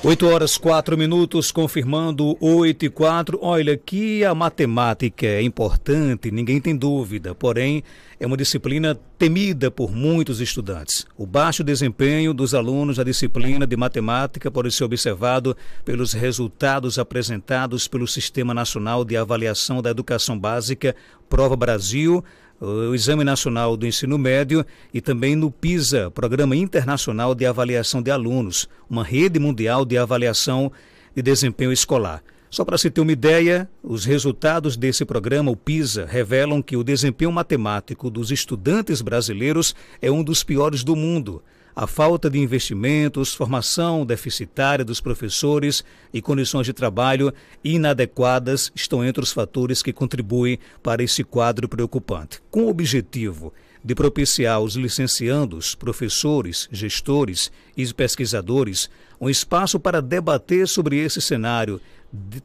8h04, confirmando 8h04. Olha, que a matemática é importante, ninguém tem dúvida, porém é uma disciplina temida por muitos estudantes. O baixo desempenho dos alunos da disciplina de matemática pode ser observado pelos resultados apresentados pelo Sistema Nacional de Avaliação da Educação Básica, Prova Brasil, o Exame Nacional do Ensino Médio e também no PISA, Programa Internacional de Avaliação de Alunos, uma rede mundial de avaliação de desempenho escolar. Só para se ter uma ideia, os resultados desse programa, o PISA, revelam que o desempenho matemático dos estudantes brasileiros é um dos piores do mundo. A falta de investimentos, formação deficitária dos professores e condições de trabalho inadequadas estão entre os fatores que contribuem para esse quadro preocupante. Com o objetivo de propiciar aos licenciandos, professores, gestores e pesquisadores um espaço para debater sobre esse cenário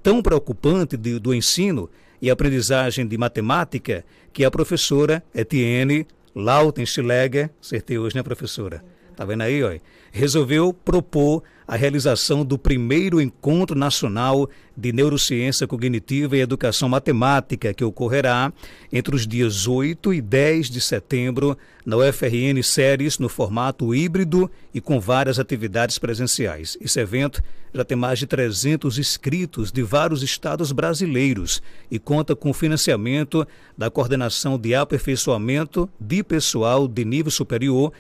tão preocupante do ensino e aprendizagem de matemática, que a professora Etienne Lautenschläger, acertei hoje, né, professora? Tá vendo aí, ó? Resolveu propor a realização do primeiro Encontro Nacional de Neurociência Cognitiva e Educação Matemática, que ocorrerá entre os dias 8 e 10 de setembro na UFRN Ceres, no formato híbrido e com várias atividades presenciais. Esse evento já tem mais de 300 inscritos de vários estados brasileiros e conta com financiamento da Coordenação de Aperfeiçoamento de Pessoal de Nível Superior,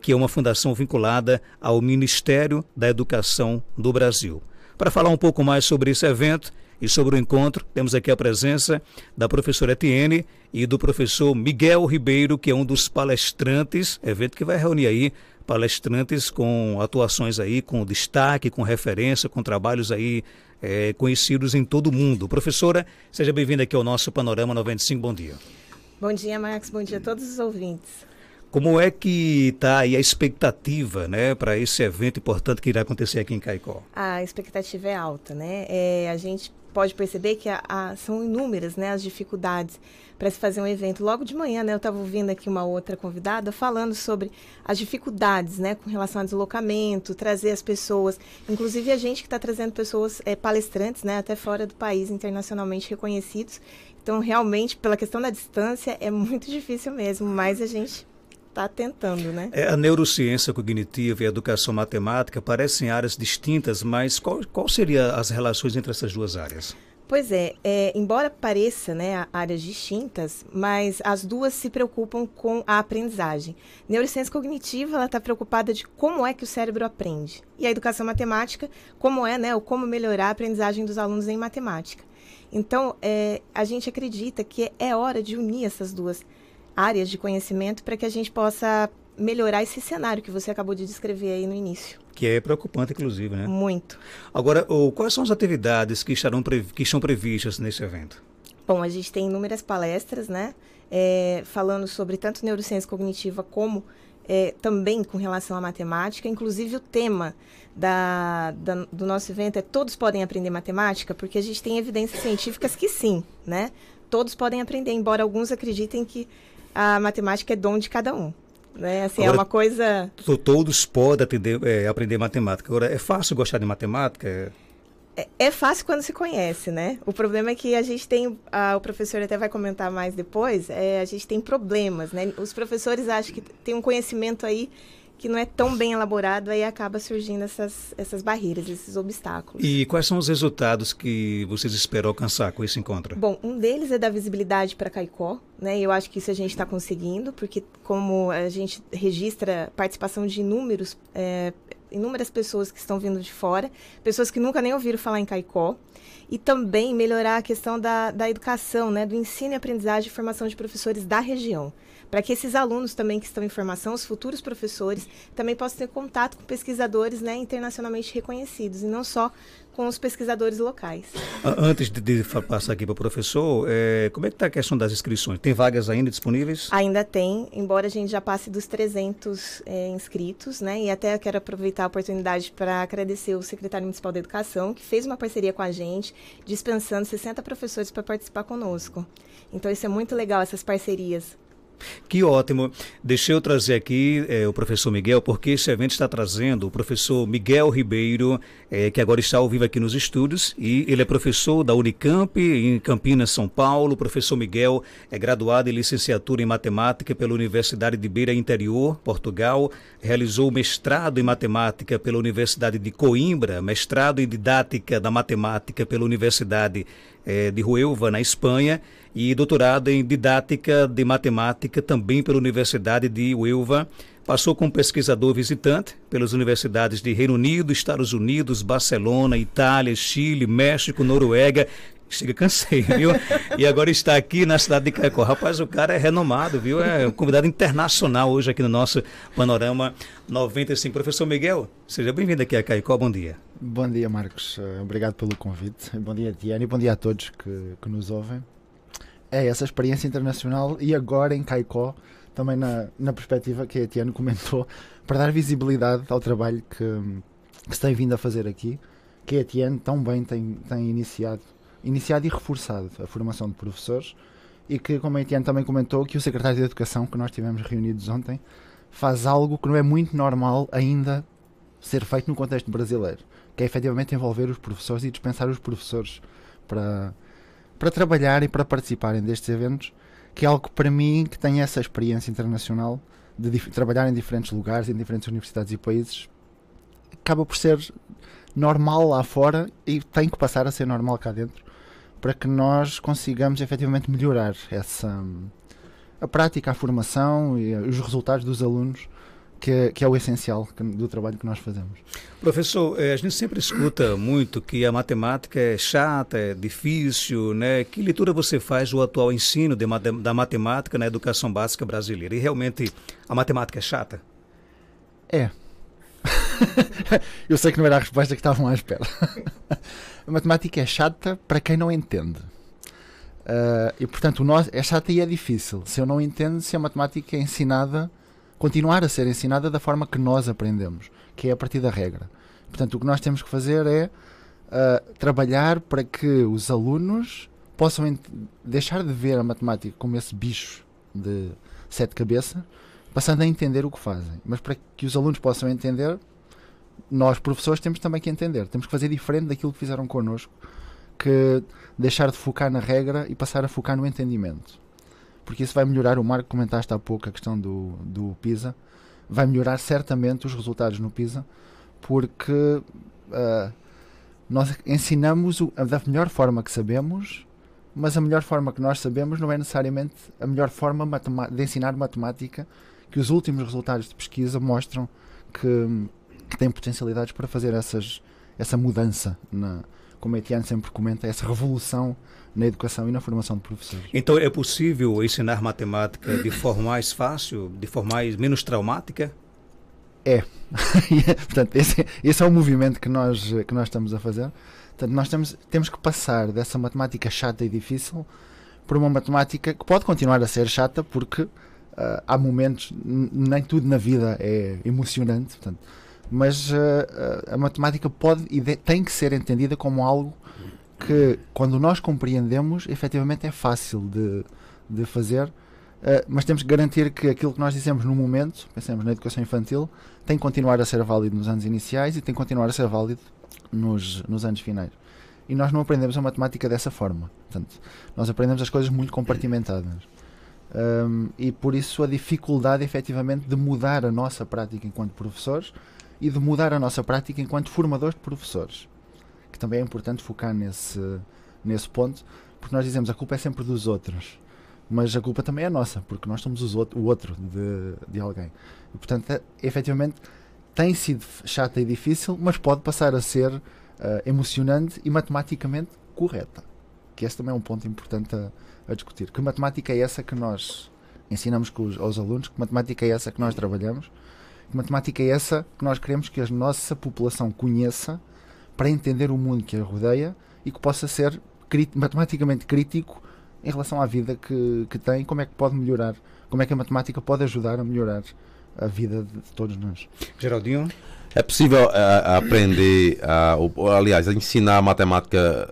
que é uma fundação vinculada ao Ministério da Educação do Brasil. Para falar um pouco mais sobre esse evento e sobre o encontro, temos aqui a presença da professora Etienne e do professor Miguel Ribeiro, que é um dos palestrantes, evento que vai reunir aí palestrantes com atuações aí, com destaque, com referência, com trabalhos aí conhecidos em todo o mundo. Professora, seja bem-vinda aqui ao nosso Panorama 95, bom dia. Bom dia, Marcos, bom dia a todos os ouvintes. Como é que está aí a expectativa, né, para esse evento importante que irá acontecer aqui em Caicó? A expectativa é alta, né? A gente pode perceber que são inúmeras, né, as dificuldades para se fazer um evento. Logo de manhã, né, eu estava ouvindo aqui uma outra convidada falando sobre as dificuldades, né, com relação a deslocamento, trazer as pessoas, inclusive a gente que está trazendo pessoas palestrantes, né, até fora do país, internacionalmente reconhecidos. Então, realmente, pela questão da distância, é muito difícil mesmo, mas a gente está tentando, né? A neurociência cognitiva e a educação matemática parecem áreas distintas, mas qual seria as relações entre essas duas áreas? Pois embora pareça, né, áreas distintas, mas as duas se preocupam com a aprendizagem. Neurociência cognitiva, ela está preocupada de como é que o cérebro aprende. E a educação matemática, como é, né, ou como melhorar a aprendizagem dos alunos em matemática. Então, a gente acredita que é hora de unir essas duas áreas de conhecimento para que a gente possa melhorar esse cenário que você acabou de descrever aí no início. Que é preocupante, inclusive, né? Muito. Agora, quais são as atividades que estão previstas nesse evento? Bom, a gente tem inúmeras palestras, né? Falando sobre tanto neurociência cognitiva como também com relação à matemática. Inclusive, o tema do nosso evento é Todos Podem Aprender Matemática, porque a gente tem evidências científicas que sim, né? Todos podem aprender, embora alguns acreditem que a matemática é dom de cada um, né? Assim, agora, é uma coisa... Todos podem aprender matemática. Agora, é fácil gostar de matemática? É fácil quando se conhece, né? O problema é que a gente tem, o professor até vai comentar mais depois, a gente tem problemas, né? Os professores acham que tem um conhecimento aí que não é tão bem elaborado, aí acaba surgindo essas barreiras, esses obstáculos. E quais são os resultados que vocês esperam alcançar com esse encontro? Bom, um deles é dar visibilidade para Caicó, né? E eu acho que isso a gente está conseguindo, porque como a gente registra participação de inúmeras pessoas que estão vindo de fora, pessoas que nunca nem ouviram falar em Caicó, e também melhorar a questão da educação, né? Do ensino e aprendizagem e formação de professores da região, para que esses alunos também que estão em formação, os futuros professores, também possam ter contato com pesquisadores, né, internacionalmente reconhecidos, e não só com os pesquisadores locais. Antes de passar aqui para o professor, como é que está a questão das inscrições? Tem vagas ainda disponíveis? Ainda tem, embora a gente já passe dos 300 inscritos, né? E até eu quero aproveitar a oportunidade para agradecer o secretário municipal da Educação, que fez uma parceria com a gente, dispensando 60 professores para participar conosco. Então, isso é muito legal, essas parcerias. Que ótimo. Deixa eu trazer aqui o professor Miguel, porque esse evento está trazendo o professor Miguel Ribeiro, que agora está ao vivo aqui nos estúdios, e ele é professor da Unicamp, em Campinas, São Paulo. O professor Miguel é graduado em licenciatura em matemática pela Universidade de Beira Interior, Portugal, realizou mestrado em matemática pela Universidade de Coimbra, mestrado em didática da matemática pela Universidade de Huelva, na Espanha, e doutorado em didática de matemática também pela Universidade de Huelva. Passou como pesquisador visitante pelas universidades de Reino Unido, Estados Unidos, Barcelona, Itália, Chile, México, Noruega. Chega, cansei, viu? E agora está aqui na cidade de Caicó. Rapaz, o cara é renomado, viu? É um convidado internacional hoje aqui no nosso Panorama 95. Professor Miguel, seja bem-vindo aqui a Caicó. Bom dia. Bom dia, Marcos. Obrigado pelo convite. Bom dia, Tiana, e bom dia a todos que nos ouvem. É essa experiência internacional e agora em Caicó, também na perspectiva que a Tiana comentou, para dar visibilidade ao trabalho que se tem vindo a fazer aqui, que a Tiana tão bem tem iniciado e reforçado a formação de professores, e que, como a Etienne também comentou, que o secretário de Educação, que nós tivemos reunidos ontem, faz algo que não é muito normal ainda ser feito no contexto brasileiro, que é efetivamente envolver os professores e dispensar os professores para trabalhar e para participarem destes eventos, que é algo que, para mim, que tem essa experiência internacional de trabalhar em diferentes lugares, em diferentes universidades e países, acaba por ser normal lá fora e tem que passar a ser normal cá dentro, para que nós consigamos efetivamente melhorar a prática, a formação e os resultados dos alunos, que é o essencial do trabalho que nós fazemos. Professor, a gente sempre escuta muito que a matemática é chata, é difícil, né? Que leitura você faz do atual ensino da matemática na educação básica brasileira? E realmente a matemática é chata? É. Eu sei que não era a resposta que estavam à espera. A matemática é chata para quem não entende. E portanto é chata e é difícil. Se eu não entendo, se a matemática é ensinada, continuar a ser ensinada da forma que nós aprendemos, que é a partir da regra. Portanto, o que nós temos que fazer é trabalhar para que os alunos possam deixar de ver a matemática como esse bicho de 7 cabeças, passando a entender o que fazem. Mas para que os alunos possam entender, nós, professores, temos também que entender. Temos que fazer diferente daquilo que fizeram connosco, que deixar de focar na regra e passar a focar no entendimento. Porque isso vai melhorar, o Marco comentaste há pouco a questão do PISA, vai melhorar certamente os resultados no PISA, porque nós ensinamos da melhor forma que sabemos, mas a melhor forma que nós sabemos não é necessariamente a melhor forma de ensinar matemática, que os últimos resultados de pesquisa mostram que tem potencialidades para fazer essa mudança, como a Etienne sempre comenta, essa revolução na educação e na formação de professores. Então é possível ensinar matemática de forma mais fácil, de forma menos traumática? É. Portanto, esse é o movimento que nós estamos a fazer. Portanto, nós temos que passar dessa matemática chata e difícil para uma matemática que pode continuar a ser chata, porque há momentos, nem tudo na vida é emocionante, portanto, mas a matemática pode e tem que ser entendida como algo que, quando nós compreendemos, efetivamente é fácil de fazer, mas temos que garantir que aquilo que nós dizemos no momento, pensemos na educação infantil, tem que continuar a ser válido nos anos iniciais e tem que continuar a ser válido nos anos finais. E nós não aprendemos a matemática dessa forma. Portanto, nós aprendemos as coisas muito compartimentadas. E por isso a dificuldade, efetivamente, de mudar a nossa prática enquanto professores e de mudar a nossa prática enquanto formadores de professores, que também é importante focar nesse ponto, porque nós dizemos a culpa é sempre dos outros, mas a culpa também é nossa, porque nós somos o outro de alguém. E, portanto, efetivamente, tem sido chata e difícil, mas pode passar a ser emocionante e matematicamente correta, que esse também é um ponto importante a discutir. Que matemática é essa que nós ensinamos aos alunos? Que matemática é essa que nós trabalhamos? Que matemática é essa que nós queremos que a nossa população conheça para entender o mundo que a rodeia e que possa ser matematicamente crítico em relação à vida que tem, como é que pode melhorar, como é que a matemática pode ajudar a melhorar a vida de todos nós. Geraldinho? É possível aprender, aliás, ensinar matemática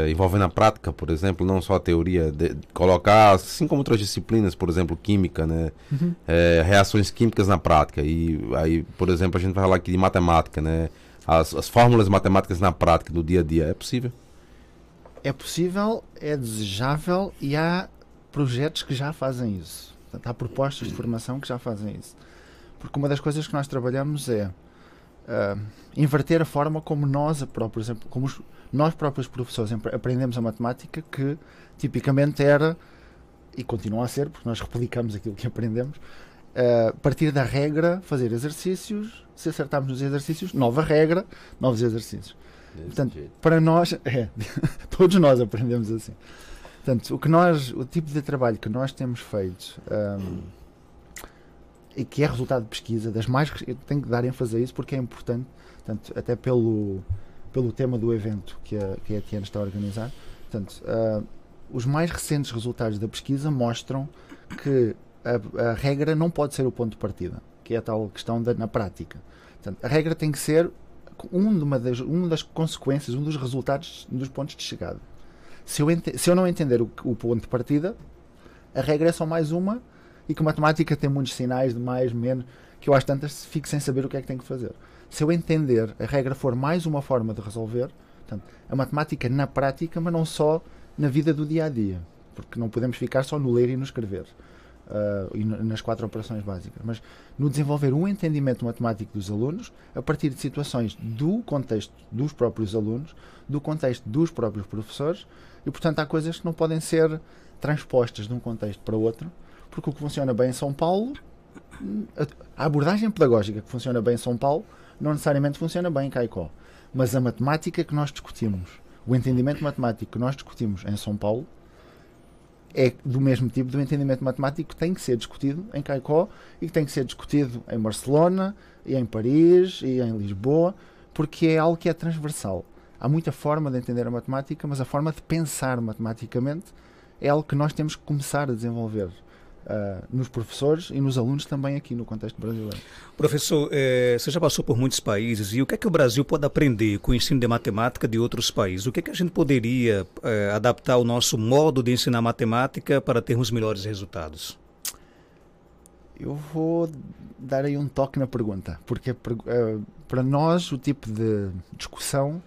envolvendo a prática, por exemplo, não só a teoria, colocar, assim como outras disciplinas, por exemplo, química, né? Reações químicas na prática. E aí, por exemplo, a gente vai falar aqui de matemática, né? As fórmulas matemáticas na prática, do dia a dia. É possível? É possível, é desejável e há projetos que já fazem isso. Portanto, há propostas de formação que já fazem isso. Porque uma das coisas que nós trabalhamos é inverter a forma como nós próprios, como nós próprios professores aprendemos a matemática, que tipicamente era, e continua a ser, porque nós replicamos aquilo que aprendemos, partir da regra, fazer exercícios, se acertarmos nos exercícios, nova regra, novos exercícios. Portanto, para nós, todos nós aprendemos assim. Portanto, o tipo de trabalho que nós temos feito, e que é resultado de pesquisa, eu tenho que dar ênfase a isso porque é importante, portanto, até pelo tema do evento que a Etienne está a organizar. Portanto, os mais recentes resultados da pesquisa mostram que a regra não pode ser o ponto de partida, que é a tal questão na prática. Portanto, a regra tem que ser uma das consequências, um dos resultados, um dos pontos de chegada. Se eu não entender o ponto de partida, a regra é só mais uma, e que a matemática tem muitos sinais de mais, menos, que eu às tantas fico sem saber o que é que tenho que fazer. Se eu entender, a regra for mais uma forma de resolver, portanto, a matemática na prática, mas não só na vida do dia a dia, porque não podemos ficar só no ler e no escrever, e nas 4 operações básicas, mas no desenvolver um entendimento matemático dos alunos a partir de situações do contexto dos próprios alunos, do contexto dos próprios professores, e portanto há coisas que não podem ser transpostas de um contexto para outro, porque o que funciona bem em São Paulo, a abordagem pedagógica que funciona bem em São Paulo não necessariamente funciona bem em Caicó, mas a matemática que nós discutimos, o entendimento matemático que nós discutimos em São Paulo é do mesmo tipo do entendimento matemático que tem que ser discutido em Caicó e que tem que ser discutido em Barcelona, e em Paris, e em Lisboa, porque é algo que é transversal. Há muita forma de entender a matemática, mas a forma de pensar matematicamente é algo que nós temos que começar a desenvolver nos professores e nos alunos também aqui no contexto brasileiro. Professor, você já passou por muitos países, e o que é que o Brasil pode aprender com o ensino de matemática de outros países? O que é que a gente poderia adaptar o nosso modo de ensinar matemática para termos melhores resultados? Eu vou dar aí um toque na pergunta, porque para nós o tipo de discussão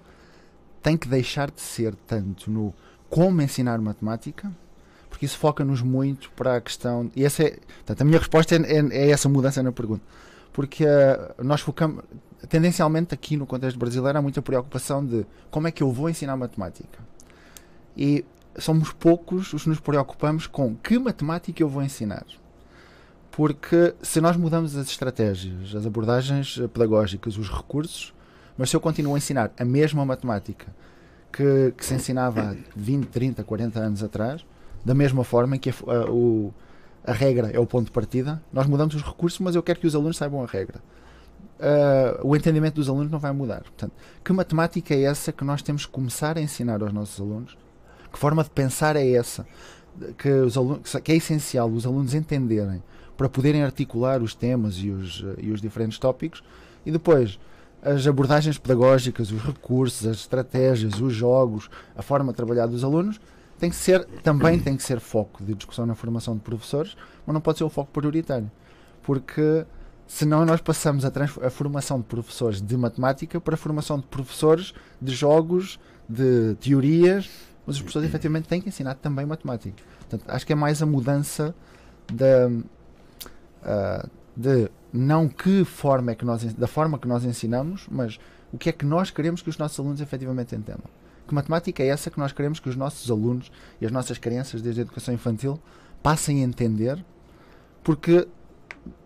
tem que deixar de ser tanto no como ensinar matemática, porque isso foca-nos muito para a questão, e portanto, a minha resposta é essa mudança na pergunta, porque nós focamos, tendencialmente aqui no contexto brasileiro, há muita preocupação de como é que eu vou ensinar matemática, e somos poucos os que nos preocupamos com que matemática eu vou ensinar, porque se nós mudamos as estratégias, as abordagens pedagógicas, os recursos, mas se eu continuo a ensinar a mesma matemática que se ensinava há 20, 30, 40 anos atrás, da mesma forma que a regra é o ponto de partida, nós mudamos os recursos, mas eu quero que os alunos saibam a regra. O entendimento dos alunos não vai mudar. Portanto, que matemática é essa que nós temos que começar a ensinar aos nossos alunos? Que forma de pensar é essa? Que é essencial os alunos entenderem para poderem articular os temas e os diferentes tópicos, e depois as abordagens pedagógicas, os recursos, as estratégias, os jogos, a forma de trabalhar dos alunos também tem que ser foco de discussão na formação de professores, mas não pode ser o foco prioritário, porque senão nós passamos a formação de professores de matemática para a formação de professores de jogos, de teorias, mas os professores efetivamente têm que ensinar também matemática. Portanto, acho que é mais a mudança de não que forma é que da forma que nós ensinamos, mas o que é que nós queremos que os nossos alunos efetivamente entendam. Que matemática é essa que nós queremos que os nossos alunos e as nossas crianças desde a educação infantil passem a entender, porque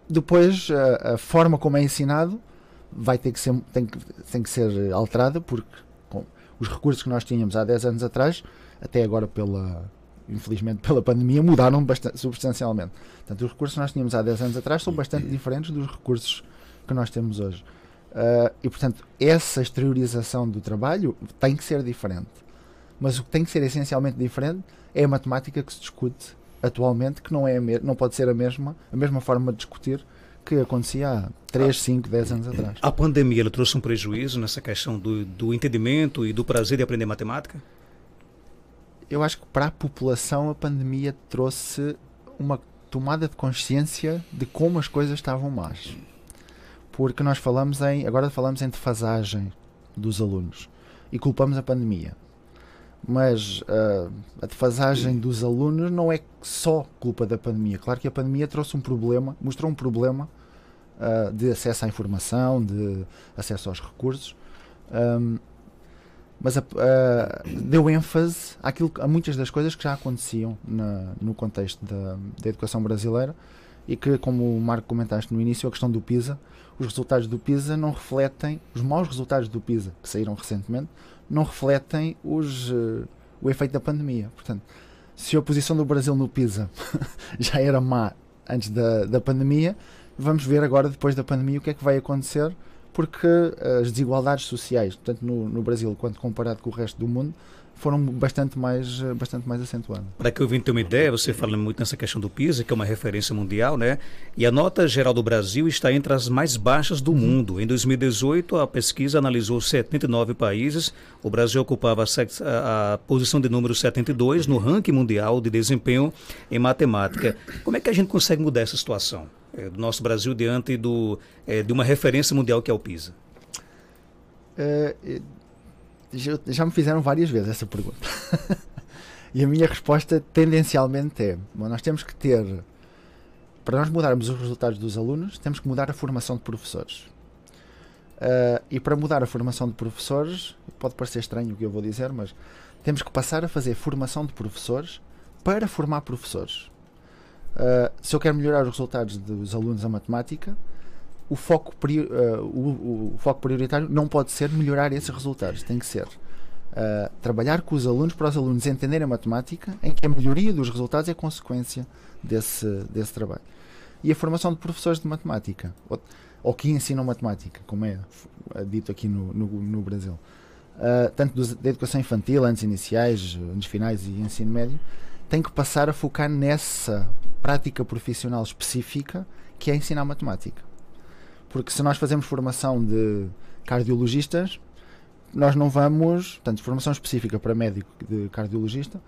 depois a forma como é ensinado vai ter que ser, tem que ser alterada, porque os recursos que nós tínhamos há 10 anos atrás, até agora infelizmente pela pandemia, mudaram substancialmente. Portanto, os recursos que nós tínhamos há 10 anos atrás são bastante diferentes dos recursos que nós temos hoje. E, portanto, essa exteriorização do trabalho tem que ser diferente. Mas o que tem que ser essencialmente diferente é a matemática que se discute atualmente, que não pode ser a mesma forma de discutir que acontecia há 3, 5, 10 anos atrás. A pandemia ela trouxe um prejuízo nessa questão do entendimento e do prazer de aprender matemática? Eu acho que para a população a pandemia trouxe uma tomada de consciência de como as coisas estavam más. Porque nós agora falamos em defasagem dos alunos e culpamos a pandemia. Mas a defasagem dos alunos não é só culpa da pandemia. Claro que a pandemia mostrou um problema de acesso à informação, de acesso aos recursos, mas deu ênfase a muitas das coisas que já aconteciam no contexto da educação brasileira e que, como o Marco comentaste no início, a questão do PISA, os resultados do PISA não refletem, os maus resultados do PISA, que saíram recentemente, não refletem o efeito da pandemia. Portanto, se a posição do Brasil no PISA já era má antes da pandemia, vamos ver agora, depois da pandemia, o que é que vai acontecer, porque as desigualdades sociais, tanto no Brasil quanto comparado com o resto do mundo, foram bastante mais acentuadas. Para que eu vim ter uma ideia, você fala muito nessa questão do PISA, que é uma referência mundial, né? E a nota geral do Brasil está entre as mais baixas do mundo. Em 2018, a pesquisa analisou 79 países. O Brasil ocupava a posição de número 72 no ranking mundial de desempenho em matemática. Como é que a gente consegue mudar essa situação do nosso Brasil diante de uma referência mundial que é o PISA? Já me fizeram várias vezes essa pergunta. E a minha resposta tendencialmente é: nós temos que ter, para nós mudarmos os resultados dos alunos, temos que mudar a formação de professores. E para mudar a formação de professores, pode parecer estranho o que eu vou dizer, mas temos que passar a fazer formação de professores para formar professores. Se eu quero melhorar os resultados dos alunos a matemática, o foco prioritário não pode ser melhorar esses resultados, tem que ser trabalhar com os alunos para os alunos entenderem a matemática, em que a melhoria dos resultados é consequência desse trabalho. E a formação de professores de matemática, ou que ensinam matemática, como é dito aqui no Brasil, tanto da educação infantil, anos iniciais, anos finais e ensino médio, tem que passar a focar nessa prática profissional específica que é ensinar matemática. Porque se nós fazemos formação de cardiologistas, nós não vamos, portanto, formação específica para médico de cardiologista,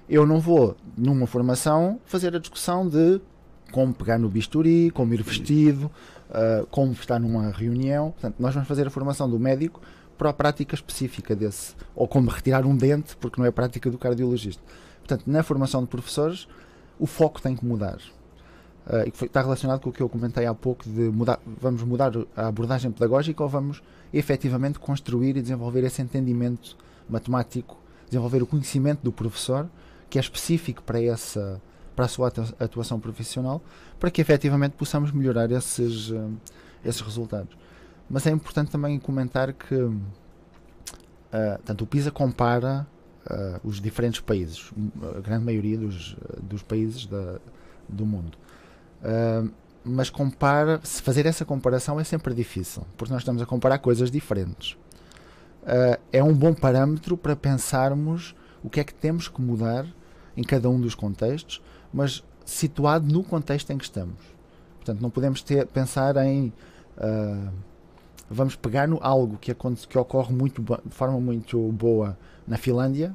eu não vou, numa formação, fazer a discussão de como pegar no bisturi, como ir vestido, como estar numa reunião. Portanto, nós vamos fazer a formação do médico para a prática específica desse, ou como retirar um dente, porque não é a prática do cardiologista. Portanto, na formação de professores, o foco tem que mudar. E está relacionado com o que eu comentei há pouco de vamos mudar a abordagem pedagógica ou vamos efetivamente construir e desenvolver esse entendimento matemático, desenvolver o conhecimento do professor, que é específico para a sua atuação profissional, para que efetivamente possamos melhorar esses resultados. Mas é importante também comentar que tanto o PISA compara os diferentes países, a grande maioria dos países do mundo. Mas se fazer essa comparação é sempre difícil, porque nós estamos a comparar coisas diferentes. É um bom parâmetro para pensarmos o que é que temos que mudar em cada um dos contextos, mas situado no contexto em que estamos. Portanto, não podemos pensar em vamos pegar no algo que ocorre de forma muito boa na Finlândia,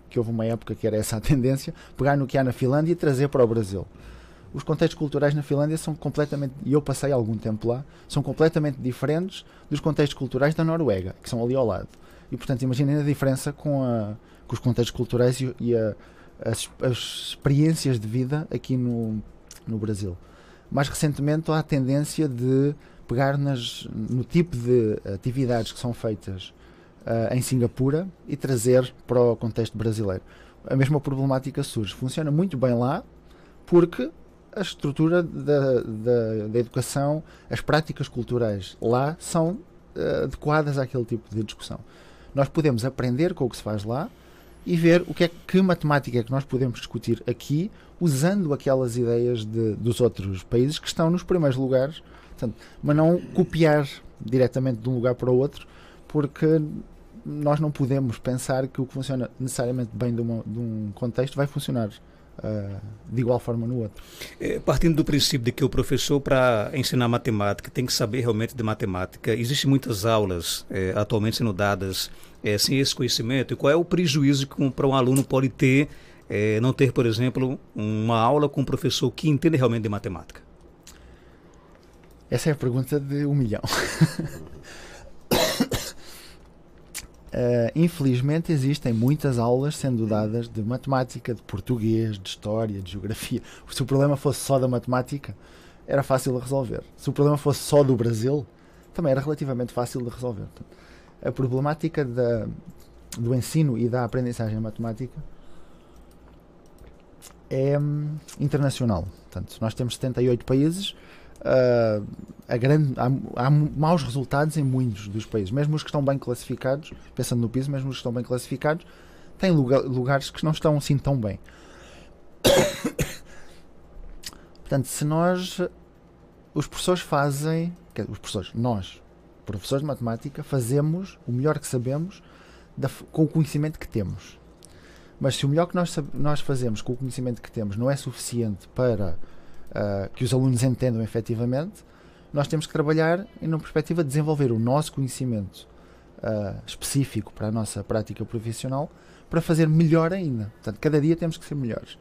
que houve uma época que era essa a tendência, pegar no que há na Finlândia e trazer para o Brasil. Os contextos culturais na Finlândia são completamente, e eu passei algum tempo lá, são completamente diferentes dos contextos culturais da Noruega, que são ali ao lado. E, portanto, imaginem a diferença com os contextos culturais e as experiências de vida aqui no Brasil. Mais recentemente, há a tendência de pegar no tipo de atividades que são feitas em Singapura e trazer para o contexto brasileiro. A mesma problemática surge. Funciona muito bem lá porque a estrutura da educação, as práticas culturais lá são adequadas àquele tipo de discussão. Nós podemos aprender com o que se faz lá e ver que matemática é que nós podemos discutir aqui usando aquelas ideias dos outros países que estão nos primeiros lugares, portanto, mas não copiar diretamente de um lugar para o outro, porque nós não podemos pensar que o que funciona necessariamente bem de um contexto vai funcionar de igual forma no outro. Partindo do princípio de que o professor, para ensinar matemática, tem que saber realmente de matemática, existem muitas aulas atualmente sendo dadas sem esse conhecimento, e qual é o prejuízo que para um aluno pode ter, não ter, por exemplo, uma aula com um professor que entende realmente de matemática? Essa é a pergunta de 1 milhão. Infelizmente existem muitas aulas sendo dadas de matemática, de português, de história, de geografia. Se o problema fosse só da matemática, era fácil de resolver. Se o problema fosse só do Brasil, também era relativamente fácil de resolver. A problemática do ensino e da aprendizagem matemática é internacional. Portanto, nós temos 78 países. Há maus resultados em muitos dos países, mesmo os que estão bem classificados, pensando no PISA, mesmo os que estão bem classificados têm lugares que não estão assim tão bem. Portanto, se os professores nós, professores de matemática, fazemos o melhor que sabemos com o conhecimento que temos, mas se o melhor que nós fazemos com o conhecimento que temos não é suficiente para que os alunos entendam efetivamente, nós temos que trabalhar na perspectiva de desenvolver o nosso conhecimento específico para a nossa prática profissional para fazer melhor ainda. Portanto, cada dia temos que ser melhores.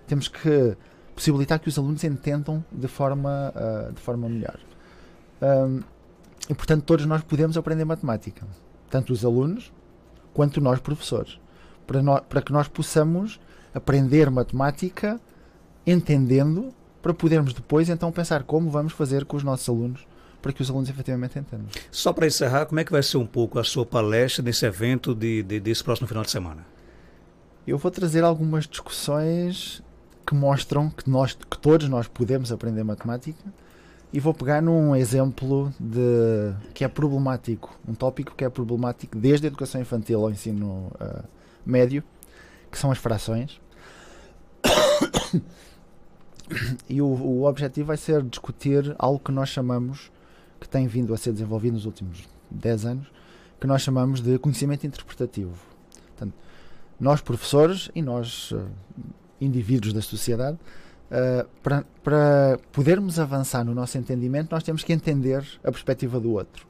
Temos que possibilitar que os alunos entendam de forma melhor. E, portanto, todos nós podemos aprender matemática. Tanto os alunos quanto nós, professores. Para que nós possamos aprender matemática entendendo, para podermos depois então pensar como vamos fazer com os nossos alunos para que os alunos efetivamente entendam. Só para encerrar, como é que vai ser um pouco a sua palestra nesse evento desse próximo final de semana? Eu vou trazer algumas discussões que mostram que todos nós podemos aprender matemática, e vou pegar num exemplo que é problemático, um tópico que é problemático desde a educação infantil ao ensino médio, que são as frações. E o objetivo vai ser discutir algo que nós chamamos, que tem vindo a ser desenvolvido nos últimos 10 anos, que nós chamamos de conhecimento interpretativo. Portanto, nós professores e nós indivíduos da sociedade, para podermos avançar no nosso entendimento, nós temos que entender a perspectiva do outro.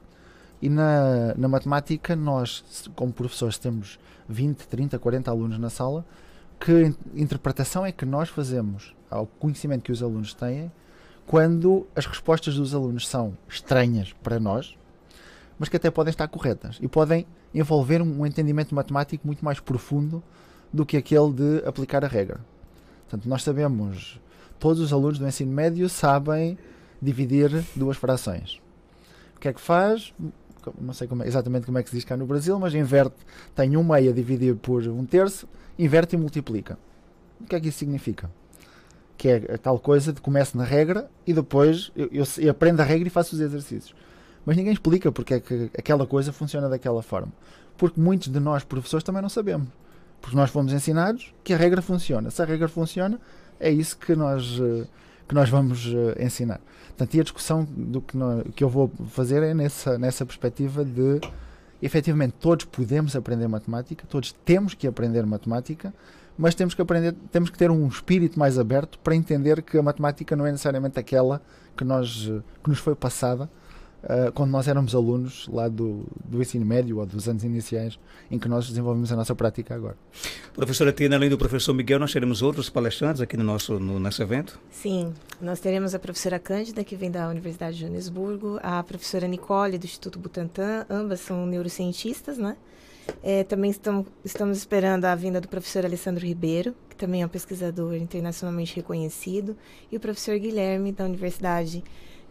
E na matemática, nós, como professores, temos 20, 30, 40 alunos na sala. Que interpretação é que nós fazemos ao conhecimento que os alunos têm quando as respostas dos alunos são estranhas para nós, mas que até podem estar corretas e podem envolver um entendimento matemático muito mais profundo do que aquele de aplicar a regra. Portanto, nós sabemos, todos os alunos do ensino médio sabem dividir duas frações. O que é que faz? Não sei exatamente como é que se diz cá no Brasil, mas inverte, tem 1/6 a dividir por 1/3, inverte e multiplica. O que é que isso significa? Que é a tal coisa de começo na regra e depois eu aprendo a regra e faço os exercícios. Mas ninguém explica porque é que aquela coisa funciona daquela forma. Porque muitos de nós, professores, também não sabemos. Porque nós fomos ensinados que a regra funciona. Se a regra funciona, é isso que nós vamos ensinar. Portanto, e a discussão que eu vou fazer é nessa perspectiva de, efetivamente, todos podemos aprender matemática, todos temos que aprender matemática, mas temos que ter um espírito mais aberto para entender que a matemática não é necessariamente aquela que nos foi passada quando nós éramos alunos lá do ensino médio ou dos anos iniciais em que nós desenvolvemos a nossa prática agora. Professora Tina, além do professor Miguel, nós teremos outros palestrantes aqui no nosso evento? Sim, nós teremos a professora Cândida, que vem da Universidade de Joanesburgo, a professora Nicole, do Instituto Butantan, ambas são neurocientistas, né? Também estamos esperando a vinda do professor Alessandro Ribeiro, que também é um pesquisador internacionalmente reconhecido, e o professor Guilherme, da Universidade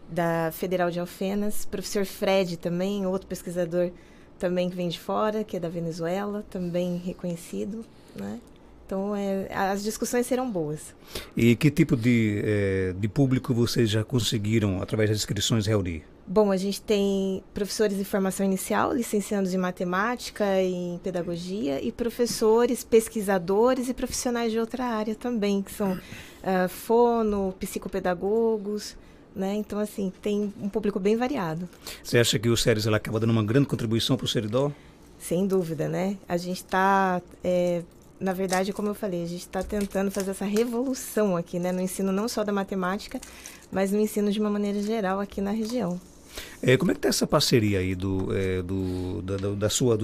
da Federal de Alfenas, professor Fred também, outro pesquisador também que vem de fora, que é da Venezuela, também reconhecido, né? Então, as discussões serão boas. E que tipo de público vocês já conseguiram, através das inscrições, reunir? Bom, a gente tem professores de formação inicial, licenciados em matemática e em pedagogia, e professores, pesquisadores e profissionais de outra área também, que são fono, psicopedagogos, né? Então, assim, tem um público bem variado. Você acha que o SERES acaba dando uma grande contribuição para o Seridó? Sem dúvida, né? A gente está na verdade, como eu falei, a gente está tentando fazer essa revolução aqui, né, no ensino não só da matemática, mas no ensino de uma maneira geral aqui na região. Como é que está essa parceria aí do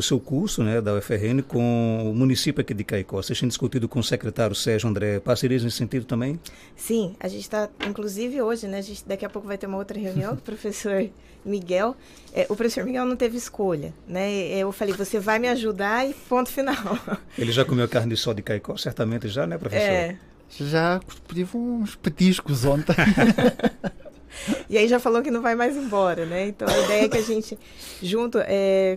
seu curso, né, da UFRN, com o município aqui de Caicó? Vocês têm discutido com o secretário Sérgio André parcerias nesse sentido também? Sim, a gente está, inclusive hoje, né, daqui a pouco vai ter uma outra reunião do professor Miguel. O professor Miguel não teve escolha, né? Eu falei, você vai me ajudar e ponto final. Ele já comeu carne de sol de Caicó, certamente já, né, professor? Já tive uns petiscos ontem. E aí já falou que não vai mais embora, né? Então a ideia é que a gente, junto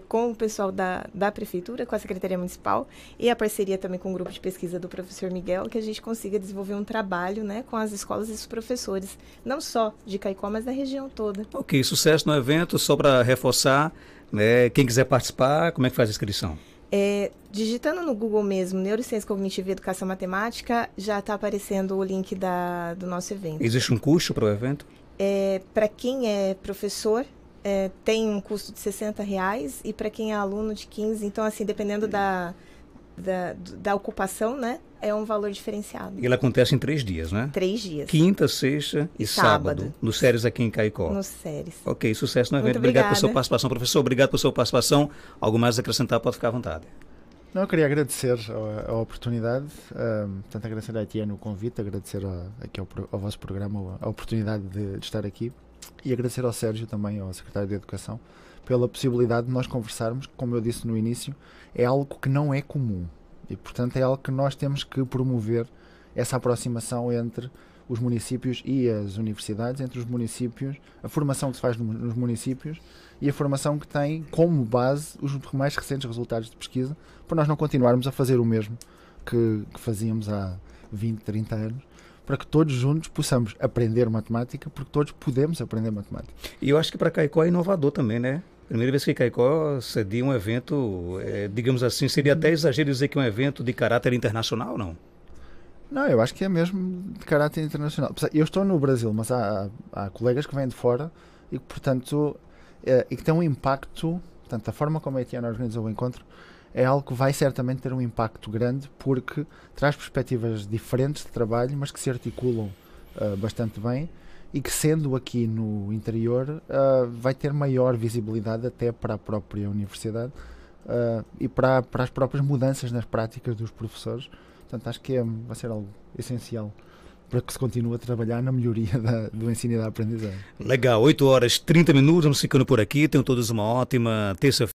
com o pessoal da Prefeitura, com a Secretaria Municipal e a parceria também com o grupo de pesquisa do professor Miguel, que a gente consiga desenvolver um trabalho, né, com as escolas e os professores, não só de Caicó, mas da região toda. Ok, sucesso no evento. Só para reforçar, né, quem quiser participar, como é que faz a inscrição? Digitando no Google mesmo, Neurociência Cognitiva e Educação Matemática, já está aparecendo o link do nosso evento. Existe um custo para o evento? Para quem é professor, tem um custo de R$60 e para quem é aluno de 15. Então, assim, dependendo da ocupação, né, é um valor diferenciado. E ele acontece em 3 dias, né? 3 dias. Quinta, sexta e sábado. No Séries aqui em Caicó. No Séries. Ok, sucesso no evento. Muito Obrigado obrigada. pela sua participação, professor. Obrigado pela sua participação. Algo mais a acrescentar, pode ficar à vontade. Não, eu queria agradecer a oportunidade, portanto agradecer à Etienne o convite, agradecer aqui ao vosso programa a oportunidade de estar aqui e agradecer ao Sérgio também, ao Secretário de Educação, pela possibilidade de nós conversarmos. Como eu disse no início, é algo que não é comum e, portanto, é algo que nós temos que promover, essa aproximação entre os municípios e as universidades, entre os municípios, a formação que se faz nos municípios e a formação que tem como base os mais recentes resultados de pesquisa, para nós não continuarmos a fazer o mesmo que fazíamos há 20, 30 anos, para que todos juntos possamos aprender matemática, porque todos podemos aprender matemática. E eu acho que para Caicó é inovador também, né? Primeira vez que Caicó cedia um evento, digamos assim, seria até exagero dizer que é um evento de caráter internacional, não? Não, eu acho que é mesmo de caráter internacional. Eu estou no Brasil, mas há colegas que vêm de fora e que, portanto, e que têm um impacto, portanto, a forma como a Etienne organizou o encontro é algo que vai certamente ter um impacto grande, porque traz perspectivas diferentes de trabalho, mas que se articulam bastante bem e que, sendo aqui no interior, vai ter maior visibilidade até para a própria universidade e para as próprias mudanças nas práticas dos professores. Portanto, acho que vai ser algo essencial para que se continue a trabalhar na melhoria do ensino e da aprendizagem. Legal, 8h30, vamos ficando por aqui. Tenham todos uma ótima terça-feira.